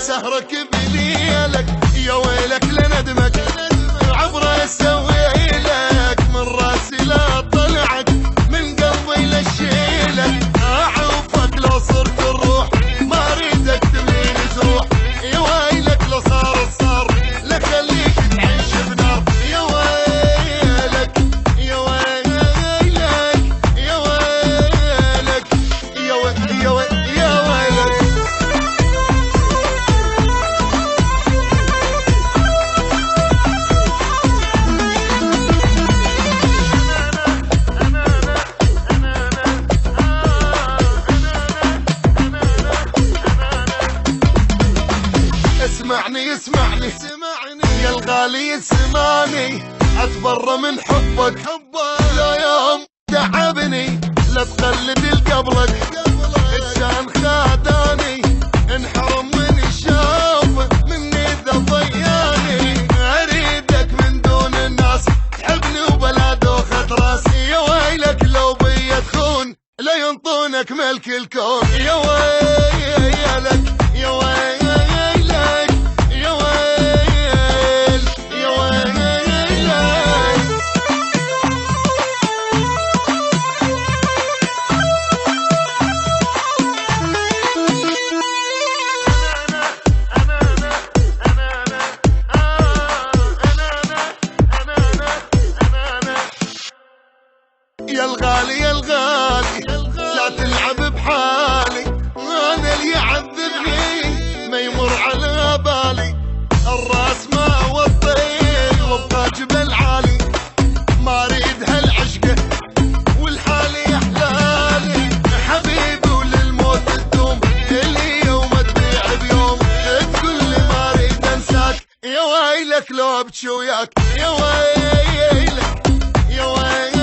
سهرك بليلك يا ويلك لندمك عبره اسوي لك من راسي لا طلعك من قلبي لشيلك اعوفك لو صرت الروح ما اريدك تمليني تروح يا ويلك لو صار لك خليك تعيش بنار يا ويلك يا ويلك يا ويلك يا ويلك يا ويلك اسمعني يا الغالي اسمعني اتبرى من حبك لا يوم تعبني لا تقلد القبلك كان خاداني انحرم من الشوف مني ذا ضياني اريدك من دون الناس تحبني وبلا دوخة راسي يا ويلك لو بيا تخون لا ينطونك ملك الكون يا ويلك يا ويلك يا الغالي يا الغالي لا تلعب بحالي انا اللي يعذبني ما يمر على بالي الراس ما وطيل وابقى جبل عالي ما اريد هالعشقه والحالي يا حلالي حبيبي وللموت تدوم اللي يوم تبيع بيوم تقول لي ما اريد انساك يا ويلك لو ابكي وياك يا ويلك يا ويلك